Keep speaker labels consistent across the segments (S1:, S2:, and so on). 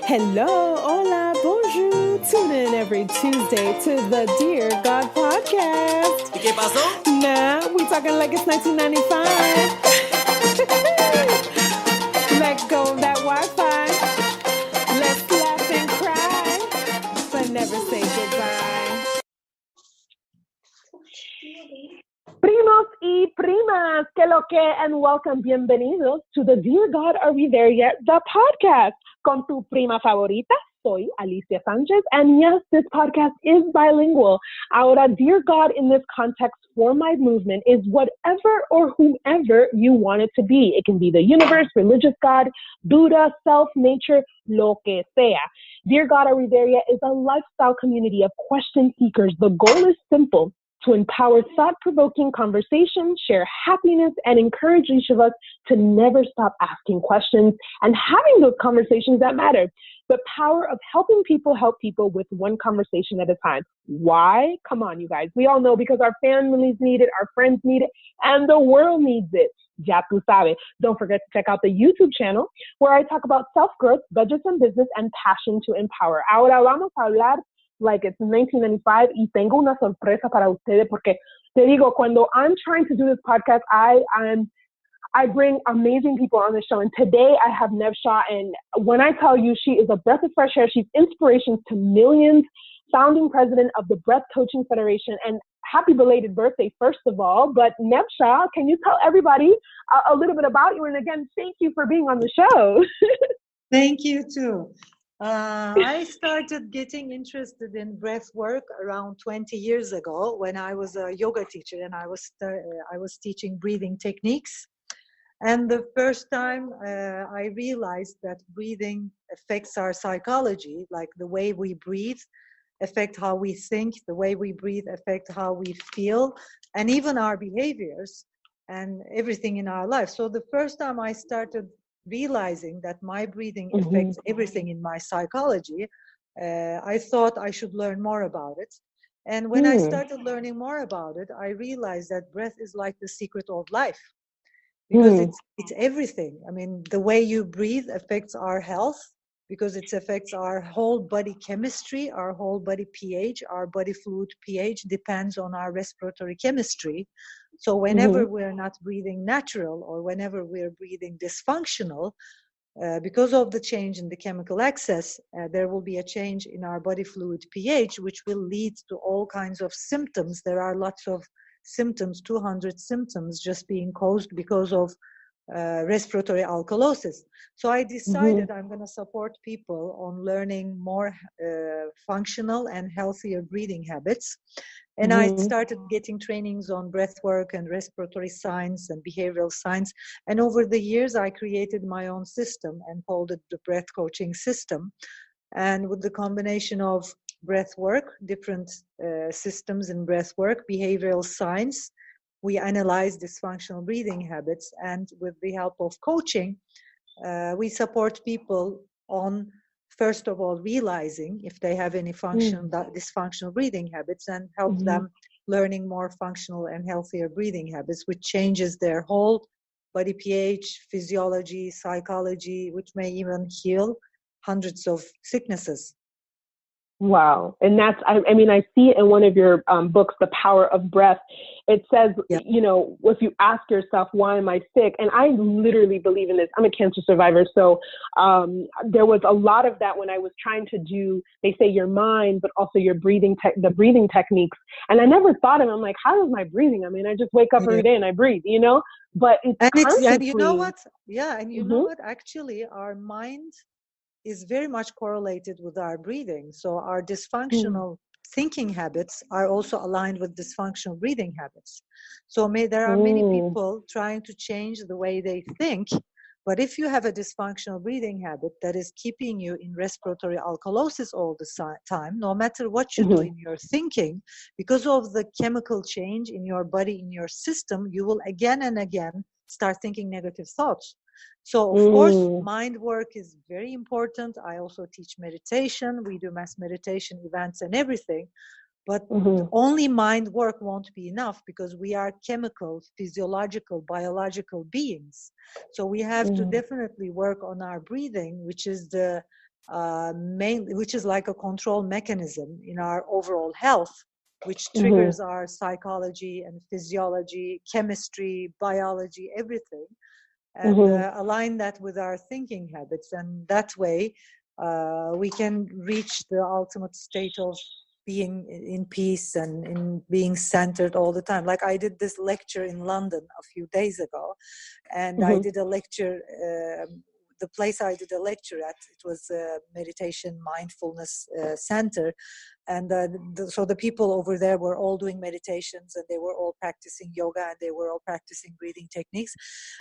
S1: Hello, hola, bonjour. Tune in every Tuesday to the Dear God podcast.
S2: ¿Y qué pasó?
S1: Nah, we talking like it's 1995. Let go of that Wi-Fi. Let's laugh and cry, but never say goodbye. Primos y Primas, que lo que, and welcome, bienvenidos to the Dear God, Are We There Yet? The podcast. Con tu prima favorita, soy Alicia Sanchez, and yes, this podcast is bilingual. Ahora, Dear God, in this context for my movement is whatever or whomever you want it to be. It can be the universe, religious God, Buddha, self, nature, lo que sea. Dear God, Are We There Yet? Is a lifestyle community of question seekers. The goal is simple: to empower thought-provoking conversations, share happiness, and encourage each of us to never stop asking questions and having those conversations that matter. The power of helping people help people with one conversation at a time. Why? Come on, you guys. We all know, because our families need it, our friends need it, and the world needs it. Ya tú sabes. Don't forget to check out the YouTube channel where I talk about self-growth, budgets and business, and passion to empower. Ahora vamos a hablar like it's 1995 y tengo una sorpresa para ustedes porque te digo, cuando I'm trying to do this podcast, I bring amazing people on the show, and today I have Nevsah, and when I tell you she is a breath of fresh air, she's inspiration to millions, founding president of the Breath Coaching Federation, and happy belated birthday, first of all. But Nevsah, can you tell everybody a little bit about you? And again, thank you for being on the show.
S3: Thank you too. I started getting interested in breath work around 20 years ago when I was a yoga teacher, and I was teaching breathing techniques. And the first time I realized that breathing affects our psychology, like the way we breathe affect how we think, the way we breathe affect how we feel, and even our behaviors and everything in our life. So the first time I started realizing that my breathing affects everything in my psychology, I thought I should learn more about it. And when I started learning more about it, I realized that breath is like the secret of life, because it's everything. I mean, the way you breathe affects our health, because it affects our whole body chemistry, our whole body pH, our body fluid pH depends on our respiratory chemistry. So whenever we're not breathing natural, or whenever we're breathing dysfunctional, because of the change in the chemical excess, there will be a change in our body fluid pH, which will lead to all kinds of symptoms. There are lots of symptoms, 200 symptoms just being caused because of respiratory alkalosis. So I decided I'm going to support people on learning more functional and healthier breathing habits. And I started getting trainings on breath work and respiratory science and behavioral science. And over the years, I created my own system and called it the breath coaching system. And with the combination of breath work, different systems in breath work, behavioral science, we analyze dysfunctional breathing habits, and with the help of coaching, we support people on, first of all, realizing if they have any dysfunctional breathing habits, and help them learning more functional and healthier breathing habits, which changes their whole body pH, physiology, psychology, which may even heal hundreds of sicknesses.
S1: Wow. And that's, I mean, I see it in one of your books, The Power of Breath. It says, you know, if you ask yourself, why am I sick? And I literally believe in this. I'm a cancer survivor. So there was a lot of that when I was trying to do, they say your mind, but also your breathing, the breathing techniques. And I never thought of it. I'm like, how is my breathing? I mean, I just wake up every day and I breathe, you know, but
S3: and you know what? Yeah. And you know what? Actually, our mind is very much correlated with our breathing. So our dysfunctional thinking habits are also aligned with dysfunctional breathing habits. So there are many people trying to change the way they think, but if you have a dysfunctional breathing habit that is keeping you in respiratory alkalosis all the time, no matter what you do in your thinking, because of the chemical change in your body, in your system, you will again and again start thinking negative thoughts. So, of course, mind work is very important. I also teach meditation. We do mass meditation events and everything. But only mind work won't be enough, because we are chemical, physiological, biological beings. So we have to definitely work on our breathing, which is the mainly, which is like a control mechanism in our overall health, which triggers our psychology and physiology, chemistry, biology, everything, and align that with our thinking habits. And that way, we can reach the ultimate state of being in peace and in being centered all the time. Like I did this lecture in London a few days ago, and I did a lecture. The place I did a lecture at, it was a meditation mindfulness center, and so the people over there were all doing meditations, and they were all practicing yoga, and they were all practicing breathing techniques.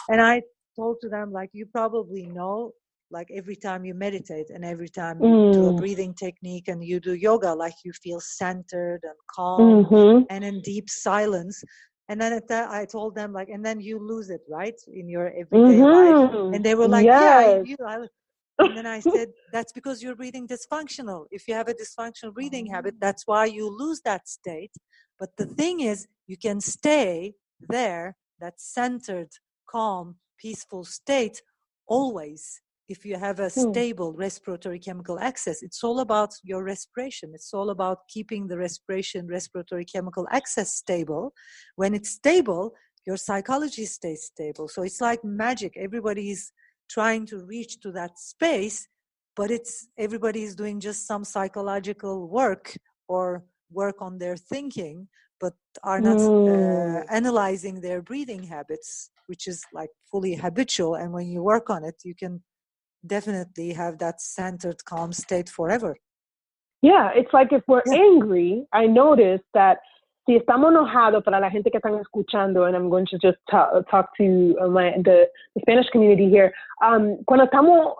S3: And I told to them, like, you probably know, like every time you meditate and every time you do a breathing technique and you do yoga, like you feel centered and calm and in deep silence. And then I told them, like, and then you lose it, right, in your everyday life. And they were like, yeah, and then I said, that's because you're breathing dysfunctional. If you have a dysfunctional breathing habit, that's why you lose that state. But the thing is, you can stay there, that centered, calm, peaceful state, always. If you have a stable respiratory chemical access, it's all about your respiration. It's all about keeping the respiratory chemical access stable. When it's stable, your psychology stays stable. So it's like magic. Everybody's trying to reach to that space, but everybody is doing just some psychological work or work on their thinking, but are not analyzing their breathing habits, which is like fully habitual. And when you work on it, you can definitely have that centered, calm state forever.
S1: Yeah, it's like if we're angry, I noticed that si estamos enojados, para la gente que están escuchando, and I'm going to just talk to the Spanish community here, cuando estamos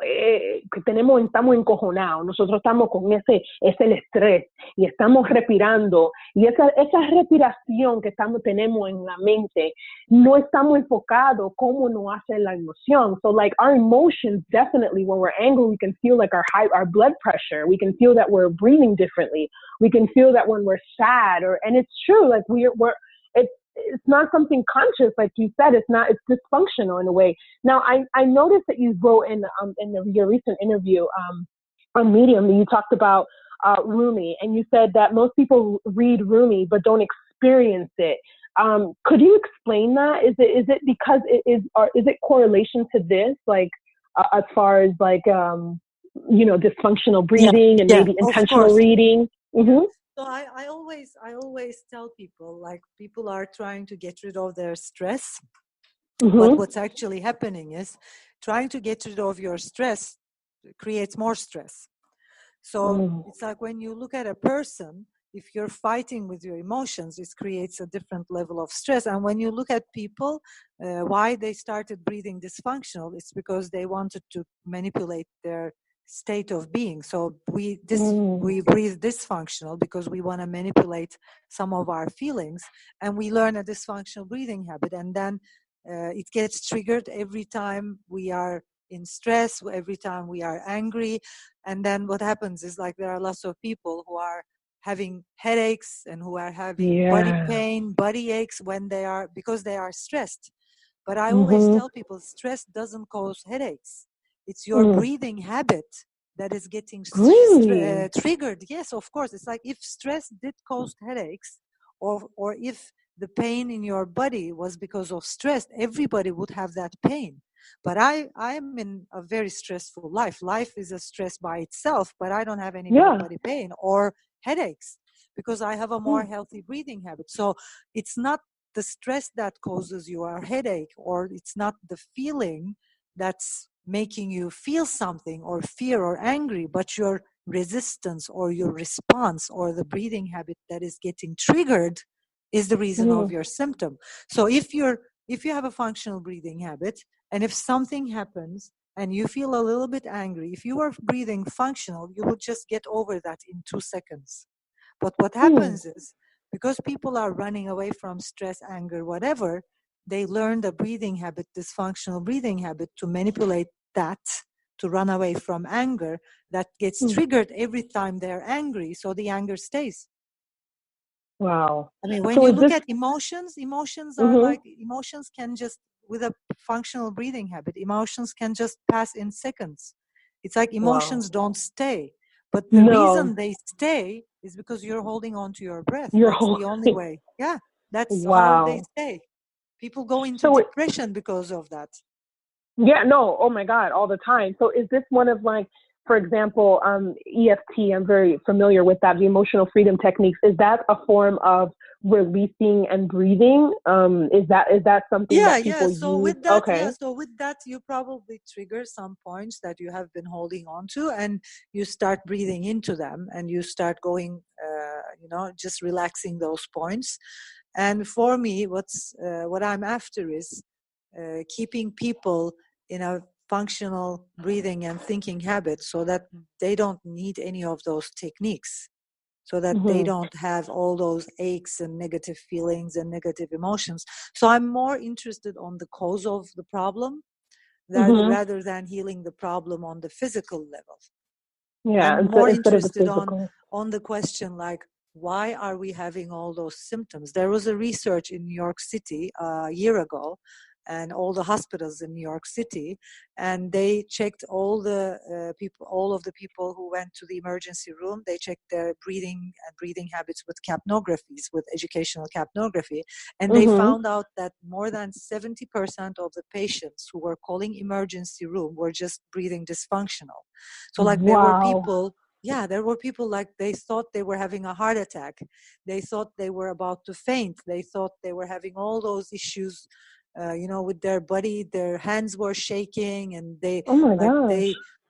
S1: encojonados, nosotros estamos con ese el estrés y estamos respirando, y esa respiración que tenemos en la mente, no estamos enfocados cómo nos hace la emoción. So like our emotions, definitely when we're angry, we can feel like our blood pressure, we can feel that we're breathing differently, we can feel that when we're sad, and it's true, like it's not something conscious, like you said, it's dysfunctional in a way. Now, I noticed that you wrote in your recent interview on Medium, that you talked about Rumi, and you said that most people read Rumi but don't experience it. Could you explain that? Is it because is it correlation to this, like as far as like dysfunctional breathing and maybe intentional reading?
S3: So I always tell people, like, people are trying to get rid of their stress, but what's actually happening is trying to get rid of your stress creates more stress. So it's like when you look at a person, if you're fighting with your emotions, it creates a different level of stress. And when you look at people, why they started breathing dysfunctional, it's because they wanted to manipulate their state of being. So we breathe dysfunctional because we want to manipulate some of our feelings, and we learn a dysfunctional breathing habit, and then it gets triggered every time we are in stress, every time we are angry. And then what happens is, like, there are lots of people who are having headaches and who are having body pain, body aches because they are stressed. But I always tell people, stress doesn't cause headaches. It's your breathing habit that is getting triggered. Yes, of course. It's like if stress did cause headaches, or if the pain in your body was because of stress, everybody would have that pain. But I am in a very stressful life. Life is a stress by itself, but I don't have any body pain or headaches because I have a more healthy breathing habit. So it's not the stress that causes you a headache, or it's not the feeling that's making you feel something or fear or angry, but your resistance or your response or the breathing habit that is getting triggered is the reason of your symptom. So if you have a functional breathing habit, and if something happens and you feel a little bit angry, if you are breathing functional, you will just get over that in 2 seconds. But what happens is, because people are running away from stress, anger, whatever, they learn the breathing habit, dysfunctional breathing habit, to manipulate that, to run away from anger. That gets triggered every time they're angry, so the anger stays.
S1: Wow.
S3: I mean, when you look at emotions are like, emotions can just, with a functional breathing habit, emotions can just pass in seconds. It's like
S1: Wow.
S3: emotions don't stay. But the
S1: No.
S3: reason they stay is because you're holding on to your breath.
S1: You're
S3: That's the only way. Yeah, that's how they
S1: Wow.
S3: stay. People go into
S1: So
S3: depression because of that.
S1: yeah, no, oh my God, all the time. So is this one of like, for example, EFT, I'm very familiar with that, the emotional freedom techniques. Is that a form of releasing and breathing? Is that something that people
S3: So
S1: use?
S3: with that,
S1: Okay.
S3: you probably trigger some points that you have been holding on to, and you start breathing into them, and you start going, just relaxing those points. And for me, what I'm after is keeping people in a functional breathing and thinking habit, so that they don't need any of those techniques, so that they don't have all those aches and negative feelings and negative emotions. So I'm more interested on the cause of the problem rather than healing the problem on the physical level.
S1: Yeah,
S3: I'm more
S1: instead of the
S3: interested
S1: physical.
S3: on the question, like, why are we having all those symptoms? There was a research in New York City a year ago, and all the hospitals in New York City, and they checked all of the people who went to the emergency room. They checked their breathing habits with capnographies, with educational capnography, and they found out that more than 70% of the patients who were calling emergency room were just breathing dysfunctional. So like there were people like they thought they were having a heart attack. They thought they were about to faint. They thought they were having all those issues, with their body. Their hands were shaking, and they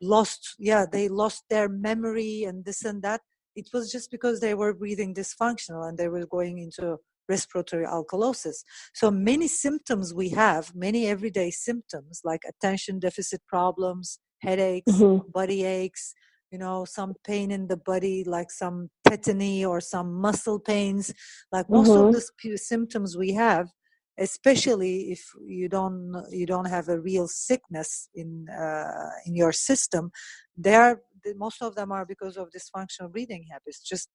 S3: lost their memory and this and that. It was just because they were breathing dysfunctional and they were going into respiratory alkalosis. So many symptoms we have, many everyday symptoms like attention deficit problems, headaches, body aches, some pain in the body, like some tetany or some muscle pains, like most of the symptoms we have, especially if you don't have a real sickness in your system, most of them are because of dysfunctional breathing habits. Just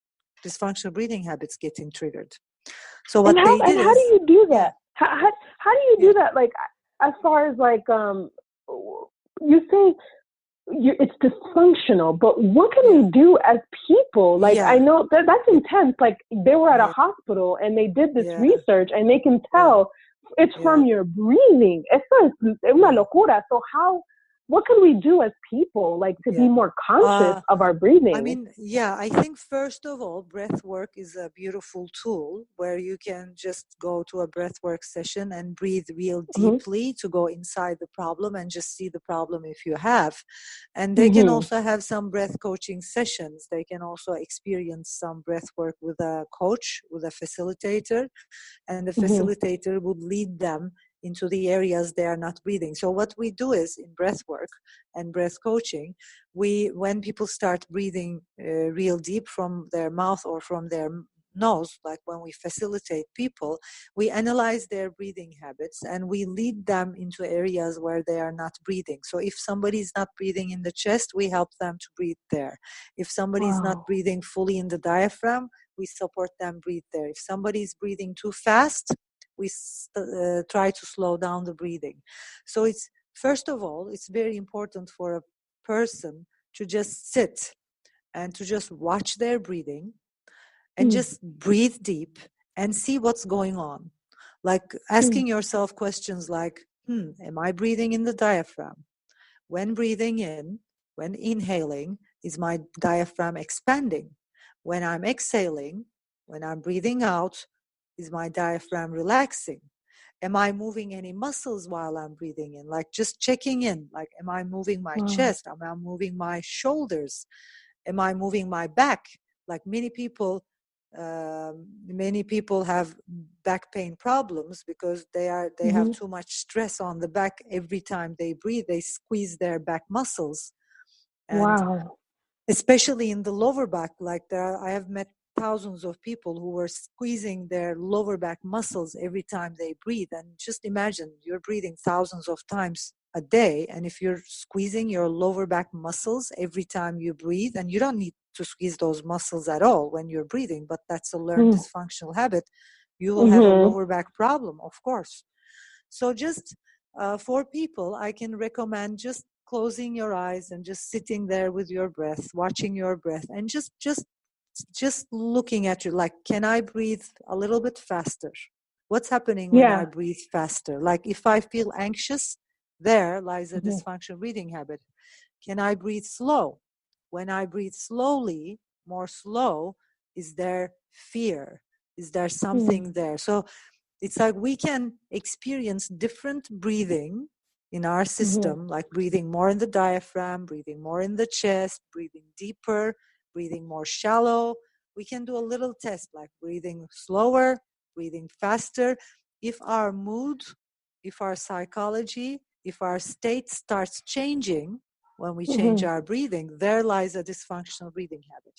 S3: dysfunctional breathing habits getting triggered. So what they did is,
S1: how do you do that? How do you do that? Like, as far as like, you say it's dysfunctional, but what can we do as people? Like, I know that's intense. Like, they were at a hospital and they did this research, and they can tell it's from your breathing. Eso es una locura. So what can we do as people, like, to be more conscious of our breathing?
S3: I mean, I think first of all, breath work is a beautiful tool where you can just go to a breath work session and breathe real deeply to go inside the problem and just see the problem if you have. And they can also have some breath coaching sessions. They can also experience some breath work with a coach, with a facilitator, and the facilitator would lead them into the areas they are not breathing. So what we do is, in breath work and breath coaching, when people start breathing real deep from their mouth or from their nose, like when we facilitate people, we analyze their breathing habits and we lead them into areas where they are not breathing. So if somebody is not breathing in the chest, we help them to breathe there. If somebody is not breathing fully in the diaphragm, we support them breathe there. If somebody is breathing too fast, we try to slow down the breathing. So it's, first of all, it's very important for a person to just sit and to just watch their breathing and just breathe deep and see what's going on. Like asking yourself questions like, am I breathing in the diaphragm? When breathing in, when inhaling, is my diaphragm expanding? When I'm exhaling, when I'm breathing out, is my diaphragm relaxing? Am I moving any muscles while I'm breathing in? Like just checking in, like, am I moving my chest? Am I moving my shoulders? Am I moving my back? Like many people have back pain problems because they have too much stress on the back. Every time they breathe, they squeeze their back muscles. And especially in the lower back, like I have met thousands of people who were squeezing their lower back muscles every time they breathe. And just imagine, you're breathing thousands of times a day, and if you're squeezing your lower back muscles every time you breathe, and you don't need to squeeze those muscles at all when you're breathing, but that's a learned dysfunctional habit, you will have a lower back problem, of course. So just for people, I can recommend just closing your eyes and just sitting there with your breath, watching your breath, and just looking at you, like, can I breathe a little bit faster? What's happening when I breathe faster? Like, if I feel anxious, there lies a dysfunctional breathing habit. Can I breathe slow? When I breathe slowly, more slow, is there fear? Is there something there? So it's like we can experience different breathing in our system, like breathing more in the diaphragm, breathing more in the chest, breathing deeper, breathing more shallow. We can do a little test, like breathing slower, breathing faster. If our mood, if our psychology, if our state starts changing when we change our breathing, there lies a dysfunctional breathing habit.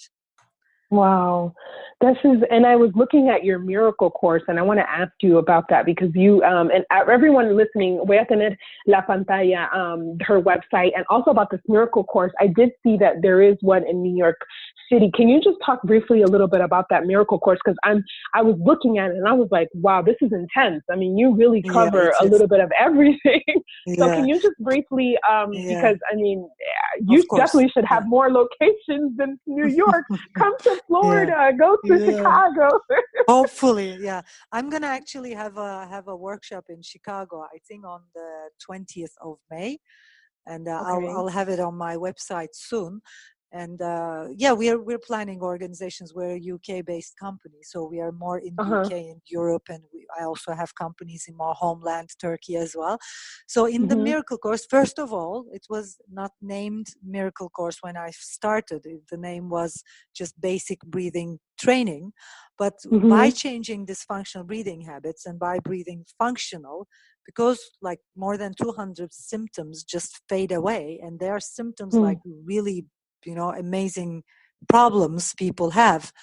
S1: Wow. And I was looking at your miracle course, and I want to ask you about that because you, and everyone listening, voy a tener la pantalla, her website, and also about this miracle course. I did see that there is one in New York City. Can you just talk briefly a little bit about that miracle course? Because I was looking at it and I was like, wow, this is intense. I mean, you really cover a little bit of everything. So can you just briefly, because I mean, you definitely should have more locations than New York. Come to Florida, go to Chicago.
S3: Hopefully, yeah. I'm gonna actually have a workshop in Chicago, I think on the 20th of May, and I'll have it on my website soon. And we're planning organizations. We're a UK-based company, so we are more in UK and Europe, and I also have companies in my homeland, Turkey, as well. So in the Miracle Course, first of all, it was not named Miracle Course when I started. The name was just basic breathing training. But by changing dysfunctional breathing habits and by breathing functional, because like more than 200 symptoms just fade away, and there are symptoms like really amazing problems people have,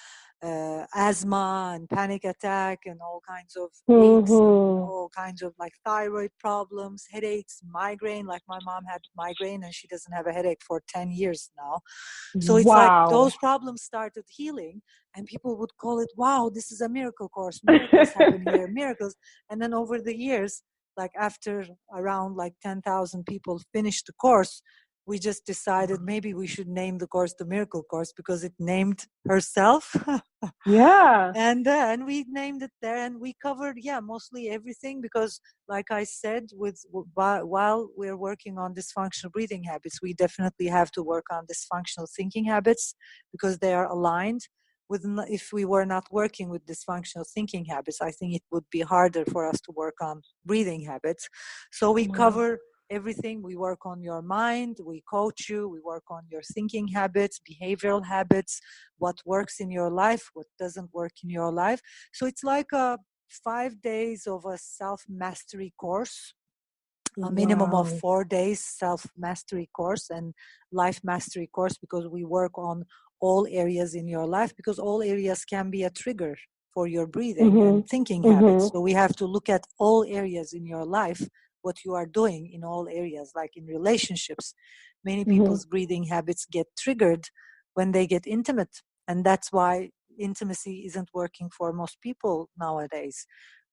S3: asthma and panic attack and all kinds of aches and all kinds of like thyroid problems, headaches, migraine. Like my mom had migraine and she doesn't have a headache for 10 years now. So it's like those problems started healing, and people would call it, wow, this is a miracle course. Miracles happen here, miracles. And then over the years, like after around like 10,000 people finished the course, we just decided maybe we should name the course the Miracle Course because it named herself. And we named it there, and we covered mostly everything because, like I said, while we're working on dysfunctional breathing habits, we definitely have to work on dysfunctional thinking habits because they are aligned. If we were not working with dysfunctional thinking habits, I think it would be harder for us to work on breathing habits. So we cover everything. We work on your mind, we coach you, we work on your thinking habits, behavioral habits, what works in your life, what doesn't work in your life. So it's like 5 days of a self-mastery course, a minimum of 4 days self-mastery course and life mastery course, because we work on all areas in your life, because all areas can be a trigger for your breathing and thinking habits. So we have to look at all areas in your life, what you are doing in all areas, like in relationships. Many people's breathing habits get triggered when they get intimate, and that's why intimacy isn't working for most people nowadays.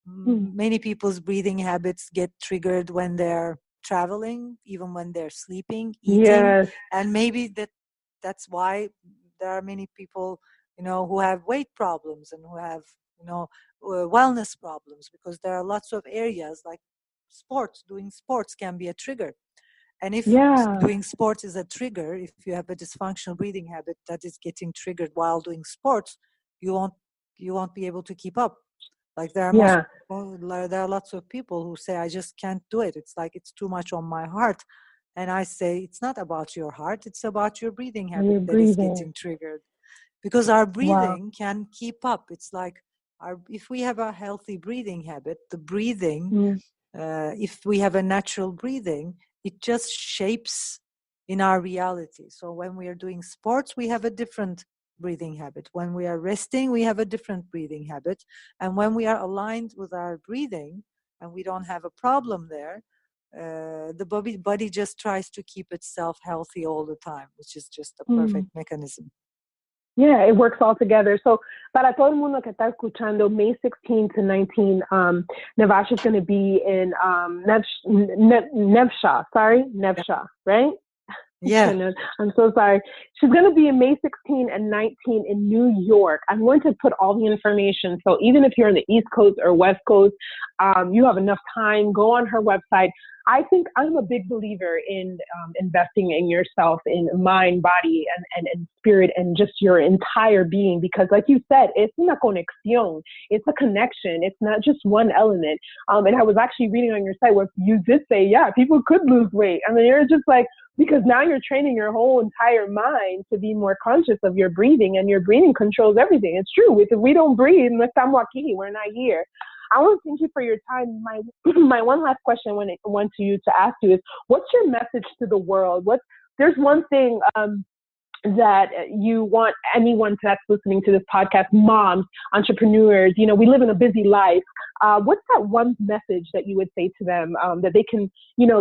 S3: Many people's breathing habits get triggered when they're traveling, even when they're sleeping, eating, and maybe that's why there are many people who have weight problems and who have wellness problems, because there are lots of areas like doing sports can be a trigger. And if doing sports is a trigger, if you have a dysfunctional breathing habit that is getting triggered while doing sports, you won't be able to keep up. Like there are lots of people who say, I just can't do it. It's like it's too much on my heart. And I say, it's not about your heart, it's about your breathing habit that is getting triggered. Because our breathing can keep up. It's like if we have a healthy breathing habit, the breathing, if we have a natural breathing, it just shapes in our reality. So when we are doing sports, we have a different breathing habit. When we are resting, we have a different breathing habit. And when we are aligned with our breathing and we don't have a problem there, the body just tries to keep itself healthy all the time, which is just a perfect mechanism.
S1: Yeah, it works all together. So, para todo el mundo que está escuchando, May 16 to 19, Nevsah is going to be in Nevsah, right?
S3: Yeah.
S1: Goodness, I'm so sorry. She's going to be in May 16 and 19 in New York. I'm going to put all the information. So even if you're in the East Coast or West Coast, you have enough time. Go on her website. I think I'm a big believer in investing in yourself, in mind, body, and spirit, and just your entire being. Because like you said, it's una conexión. It's a connection. It's not just one element. And I was actually reading on your site where you did say, yeah, people could lose weight. I mean, you're just like, because now you're training your whole entire mind to be more conscious of your breathing, and your breathing controls everything. It's true. If we don't breathe, no estamos aquí, we're not here. I want to thank you for your time. My one last question I want to ask you is, what's your message to the world? There's one thing that you want anyone that's listening to this podcast, moms, entrepreneurs, we live in a busy life. What's that one message that you would say to them that they can,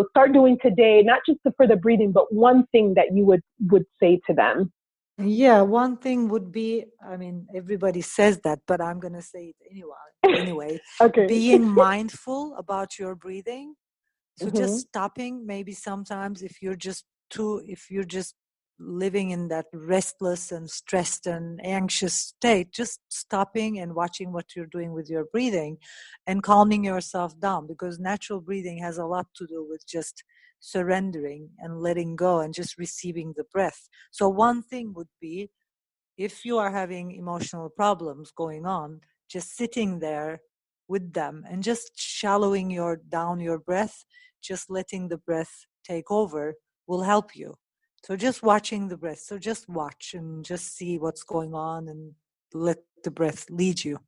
S1: start doing today, not just for the breathing, but one thing that you would say to them?
S3: Yeah, one thing would be, I mean, everybody says that, but I'm going to say it anyway.
S1: Okay.
S3: Being mindful about your breathing. So
S1: Mm-hmm.
S3: just stopping, maybe sometimes if you're just living in that restless and stressed and anxious state, just stopping and watching what you're doing with your breathing and calming yourself down, because natural breathing has a lot to do with just surrendering and letting go and just receiving the breath. So one thing would be, if you are having emotional problems going on, just sitting there with them and just shallowing down your breath, just letting the breath take over will help you. So just watching the breath. So just watch and just see what's going on and let the breath lead you.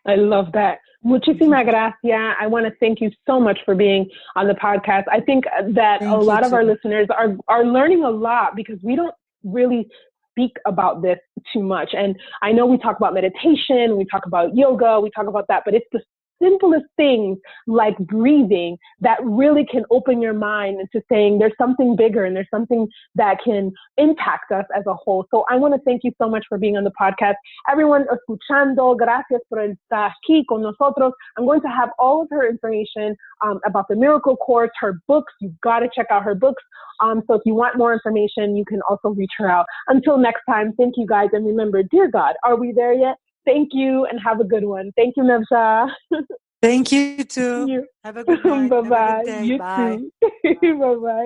S1: I love that. Muchísimas gracias. I want to thank you so much for being on the podcast. I think that a lot of our listeners are learning a lot, because we don't really speak about this too much. And I know we talk about meditation, we talk about yoga, we talk about that, but it's the simplest things like breathing that really can open your mind into saying there's something bigger and there's something that can impact us as a whole. So I want to thank you so much for being on the podcast. Everyone escuchando, gracias por estar aquí con nosotros. I'm going to have all of her information about the Miracle Course, her books. You've got to check out her books. So if you want more information, you can also reach her out. Until next time, thank you guys. And remember, dear God, are we there yet? Thank you, and have a good one. Thank you, Nevsah.
S3: Thank you too. Have a good night.
S1: Bye-bye.
S3: Have a good day.
S1: You
S3: Bye.
S1: too. Bye-bye.